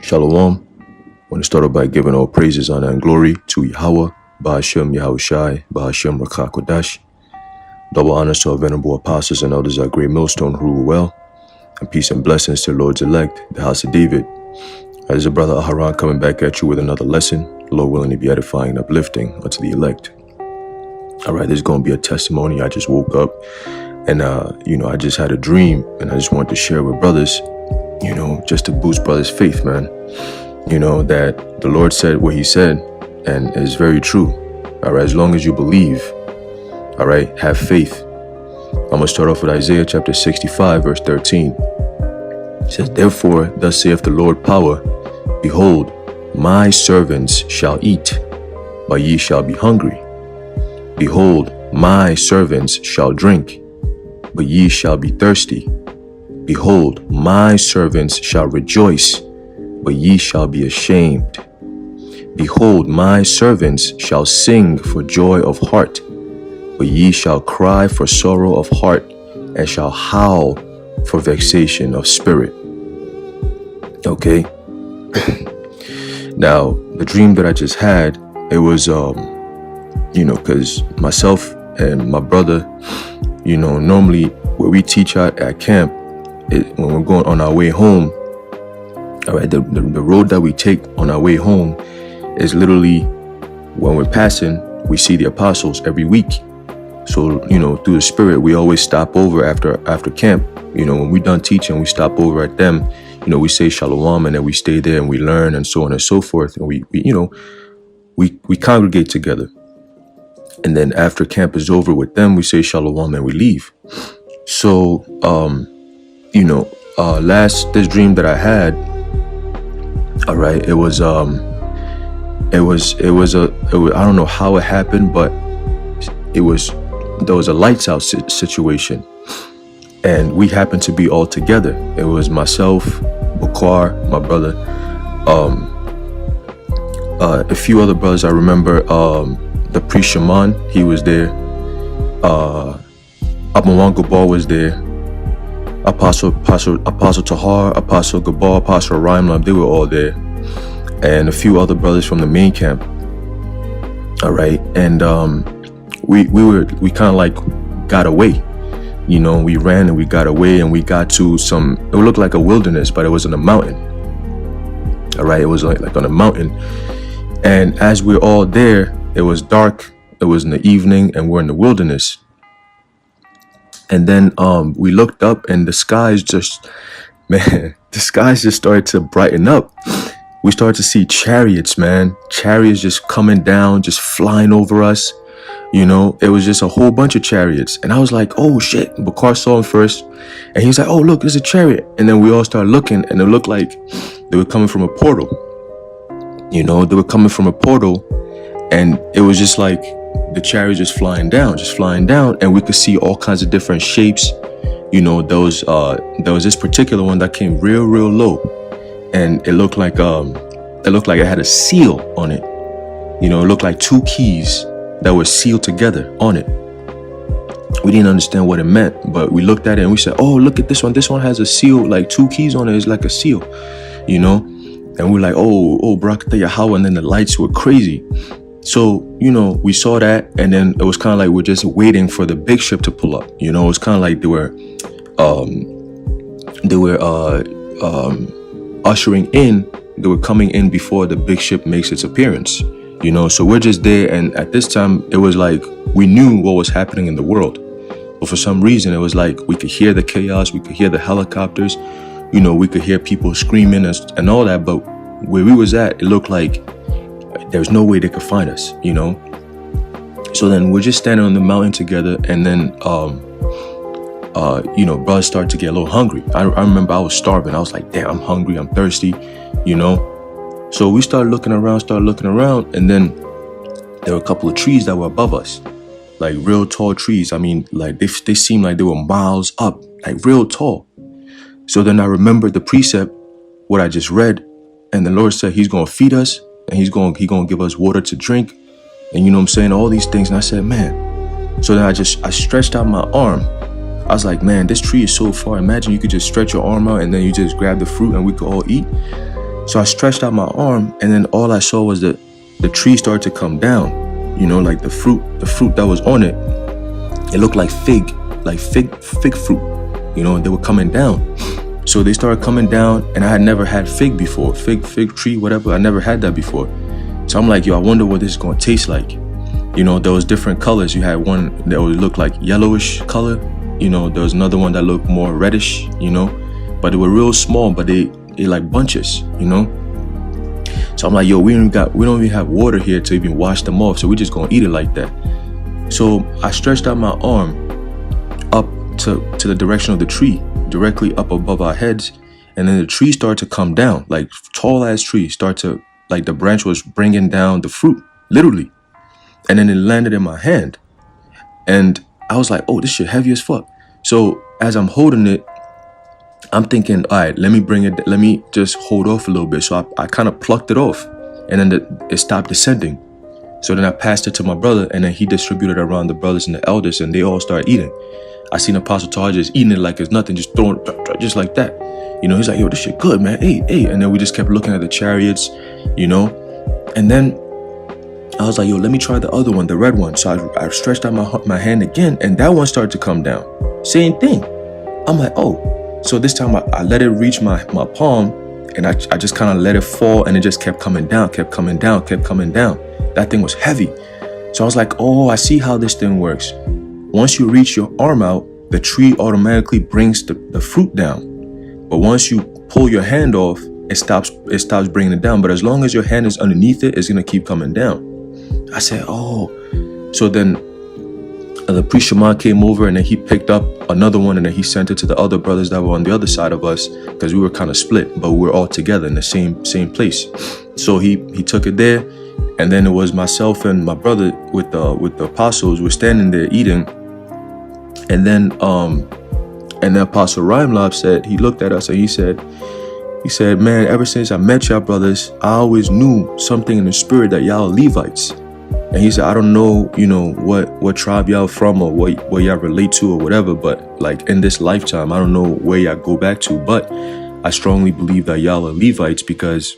Shalom. I want to start off by giving all praises, honor, and glory to Yahweh, Ahchyam, Yahushai, Ahchyam, Rakha. Double honors to our venerable apostles and elders, our great millstone who rule well, and peace and blessings to Lord's elect, the house of David. As a brother Aharan coming back at you with another lesson, Lord willing to be edifying and uplifting unto the elect. All right, there's going to be a testimony. I just woke up and, I just had a dream and I just wanted to share with brothers, just to boost brothers' faith, man. That the Lord said what he said, and it's very true. All right, as long as you believe, all right, have faith. I'm going to start off with Isaiah chapter 65, verse 13. It says, "Therefore, thus saith the Lord power, behold, my servants shall eat, but ye shall be hungry. Behold, my servants shall drink, but ye shall be thirsty. Behold, my servants shall rejoice, but ye shall be ashamed. Behold, my servants shall sing for joy of heart, but ye shall cry for sorrow of heart, and shall howl for vexation of spirit." Okay. Now, the dream that I just had, it was, because myself and my brother, normally where we teach at camp, when we're going on our way home, all right, the road that we take on our way home is literally, when we're passing, we see the apostles every week. So, through the spirit, we always stop over after camp. When we're done teaching, we stop over at them. We say shalom, and then we stay there and we learn and so on and so forth. And we congregate together. And then after camp is over with them, we say shalom and we leave. So, this dream that I had, all right, it was I don't know how it happened, but there was a lights out situation, and we happened to be all together. It was myself, Bakwar, my brother, a few other brothers. I remember the priest Shaman, he was there. Abmawan Gabal was there. Apostle Tahar, Apostle Gabal, Apostle Raimlam, they were all there, and a few other brothers from the main camp. All right, and we kind of like got away. We ran and we got away, and we got to it looked like a wilderness, but it was on a mountain. All right, it was like on a mountain, and as we're all there, it was dark. It was in the evening, and we're in the wilderness. And then we looked up, and the skies just started to brighten up. We started to see chariots, man. Chariots just coming down, just flying over us. It was just a whole bunch of chariots. And I was like, oh shit. Bakar saw him first, and he was like, oh look, there's a chariot. And then we all started looking, and it looked like they were coming from a portal. They were coming from a portal, and it was just like the chariot just flying down, and we could see all kinds of different shapes. There was this particular one that came real low, and it looked like it had a seal on it. It looked like two keys that were sealed together on it. We didn't understand what it meant, but we looked at it and we said, oh, look at this one. This one has a seal, like two keys on it. It's like a seal, and we're like, oh, Barakatah Yahweh, and then the lights were crazy. So, we saw that, and then it was kind of like we're just waiting for the big ship to pull up. It was kind of like they were ushering in. They were coming in before the big ship makes its appearance. So we're just there, and at this time, it was like we knew what was happening in the world. But for some reason, it was like we could hear the chaos, we could hear the helicopters, we could hear people screaming and all that. But where we was at, it looked like there's no way they could find us, So then we're just standing on the mountain together, and then, brothers started to get a little hungry. I remember I was starving. I was like, damn, I'm hungry, I'm thirsty, So we started looking around, and then there were a couple of trees that were above us, like real tall trees. I mean, like they seemed like they were miles up, like real tall. So then I remembered the precept, what I just read, and the Lord said He's going to feed us, and He's going to give us water to drink, and all these things. And I said, man. So then I stretched out my arm. I was like, man, this tree is so far. Imagine you could just stretch your arm out, and then you just grab the fruit, and we could all eat. So I stretched out my arm, and then all I saw was the tree started to come down. You know, like the fruit that was on it, it looked like fig fruit. You know, they were coming down. So they started coming down, and I had never had fig before. Fig tree, whatever. I never had that before. So I'm like, yo, I wonder what this is gonna taste like. You know, there was different colors. You had one that would look like yellowish color. You know, there was another one that looked more reddish, you know, but they were real small, but they like bunches, you know. So I'm like, yo, we don't even have water here to even wash them off. So we just gonna eat it like that. So I stretched out my arm up to the direction of the tree, directly up above our heads. And then the tree started to come down, like tall ass tree, like the branch was bringing down the fruit, literally. And then it landed in my hand. And I was like, oh, this shit heavy as fuck. So as I'm holding it, I'm thinking, all right, let me just hold off a little bit. So I kind of plucked it off, and then it stopped descending. So then I passed it to my brother, and then he distributed it around the brothers and the elders, and they all started eating. I seen Apostle Tahar just eating it like it's nothing, just throwing it just like that. You know, he's like, yo, this shit good, man. Hey. And then we just kept looking at the chariots, you know. And then I was like, yo, let me try the other one, the red one. So I stretched out my hand again, and that one started to come down. Same thing. I'm like, oh. So this time I let it reach my palm, and I just kind of let it fall, and it just kept coming down. That thing was heavy. So I was like, oh, I see how this thing works. Once you reach your arm out, the tree automatically brings the fruit down. But once you pull your hand off, it stops bringing it down. But as long as your hand is underneath it, it's going to keep coming down. I said, oh. So then the priest shaman came over, and then he picked up another one, and then he sent it to the other brothers that were on the other side of us, because we were kind of split, but we were all together in the same place. So he took it there, and then it was myself and my brother with the apostles were standing there eating, and then the Apostle Rhymelab said, he looked at us and he said, man, ever since I met y'all brothers, I always knew something in the spirit that y'all are Levites. And he said, I don't know, you know, what tribe y'all from or what y'all relate to or whatever, but like in this lifetime, I don't know where y'all go back to, but I strongly believe that y'all are Levites because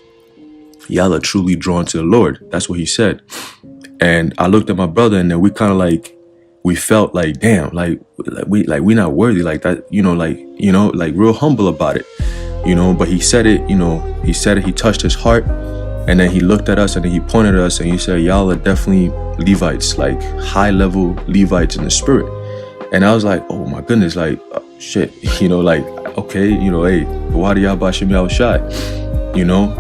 y'all are truly drawn to the Lord. That's what he said. And I looked at my brother, and then we kind of like, we felt like, damn, like we not worthy like that, you know, like real humble about it, you know. But he said it, he touched his heart. And then he looked at us, and then he pointed at us, and he said, y'all are definitely Levites, like high level Levites in the spirit. And I was like, oh my goodness, like shit, you know, like, okay, you know, hey, Ahchyam Yahweh, you know.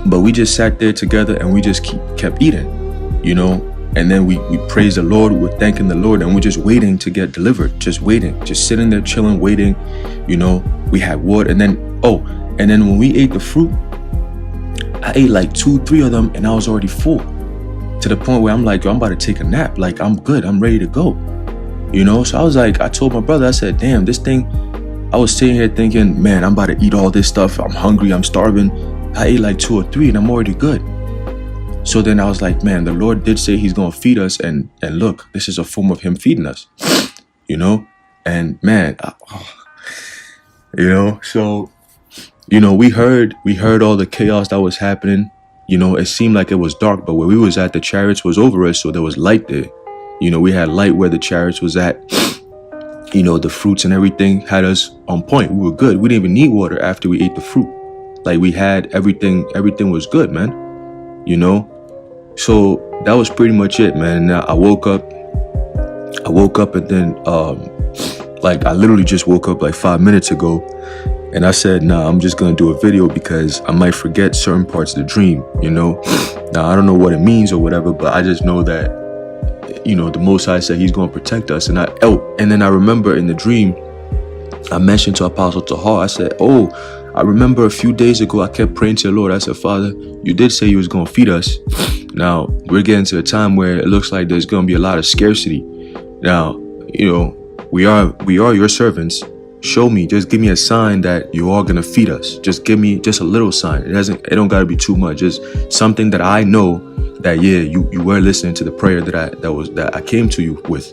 But we just sat there together, and we just kept eating, you know. And then we praised the Lord, we were thanking the Lord, and we're just waiting to get delivered, just waiting, just sitting there chilling, waiting, you know. We had water, and then when we ate the fruit, I ate like 2-3 of them, and I was already full, to the point where I'm like, yo, I'm about to take a nap. Like, I'm good, I'm ready to go, you know. So I was like, I told my brother, I said, damn, this thing, I was sitting here thinking, man, I'm about to eat all this stuff, I'm hungry, I'm starving. I ate like 2 or 3, and I'm already good. So then I was like, man, the Lord did say he's gonna feed us, and look, this is a form of him feeding us, you know. And man, you know, so, you know, we heard all the chaos that was happening. You know, it seemed like it was dark, but where we was at, the chariots was over us, so there was light there. You know, we had light where the chariots was at. You know, the fruits and everything had us on point. We were good. We didn't even need water after we ate the fruit. Like, we had everything was good, man. You know? So that was pretty much it, man. And I woke up, and then like I literally just woke up like 5 minutes ago. And I said, nah, I'm just going to do a video because I might forget certain parts of the dream, you know. Now, I don't know what it means or whatever, but I just know that, you know, the Most High said he's going to protect us. And then I remember in the dream, I mentioned to Apostle Tahar, I said, oh, I remember a few days ago, I kept praying to the Lord. I said, Father, you did say you was going to feed us. Now, we're getting to a time where it looks like there's going to be a lot of scarcity. Now, you know, we are your servants. Show me, just give me a sign that you are gonna feed us. Just give me just a little sign. It don't gotta be too much. Just something that I know that, yeah, you were listening to the prayer that I came to you with,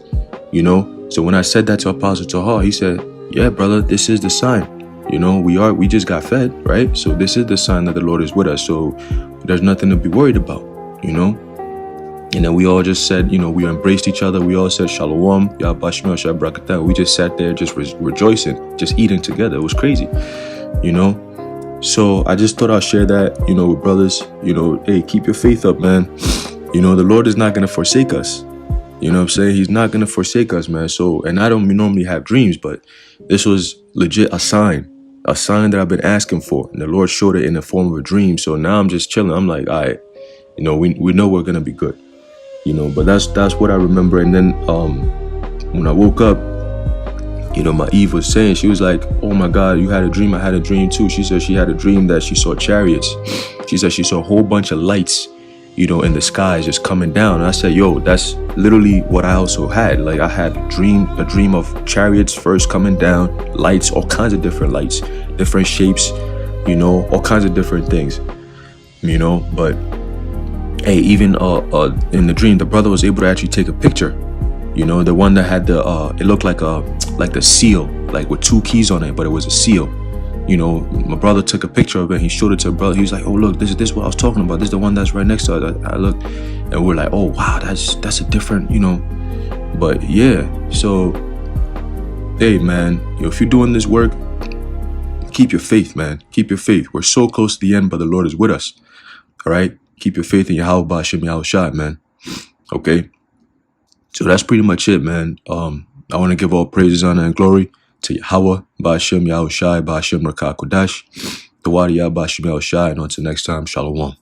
you know. So when I said that to Apostle Tahar, he said, yeah, brother, this is the sign. You know, we just got fed, right? So this is the sign that the Lord is with us. So there's nothing to be worried about, you know? And then we all just said, you know, we embraced each other. We all said Shalom, Yahbashmi, Shah Brakatah. We just sat there just rejoicing, just eating together. It was crazy, you know? So I just thought I'd share that, you know, with brothers, you know, hey, keep your faith up, man. You know, the Lord is not going to forsake us. You know what I'm saying? He's not going to forsake us, man. So, and I don't normally have dreams, but this was legit a sign that I've been asking for. And the Lord showed it in the form of a dream. So now I'm just chilling. I'm like, all right, you know, we know we're going to be good, you know, but that's what I remember. And then when I woke up, you know, my Eve was saying, she was like, oh my God, you had a dream. I had a dream too. She said she had a dream that she saw chariots. She said she saw a whole bunch of lights, you know, in the skies just coming down. And I said, yo, that's literally what I also had. Like I had a dream of chariots first coming down, lights, all kinds of different lights, different shapes, you know, all kinds of different things, you know. But hey, even in the dream, the brother was able to actually take a picture. You know, the one that had the it looked like the seal, like with two keys on it, but it was a seal. You know, my brother took a picture of it. He showed it to a brother. He was like, "Oh, look, this is what I was talking about. This is the one that's right next to us." I looked, and we're like, "Oh, wow, that's a different, you know." But yeah, so hey, man, you know, if you're doing this work, keep your faith, man. Keep your faith. We're so close to the end, but the Lord is with us. All right, keep your faith in Yahweh Ba'ashem Yahushai, man. Okay. So that's pretty much it, man. I want to give all praises, honor, and glory to Yahweh, Ba'ashem Yahushai, Ba'ashem Rakah Kodash, the Wadiyah Ba'ashem Yahushai, and until next time, Shalom.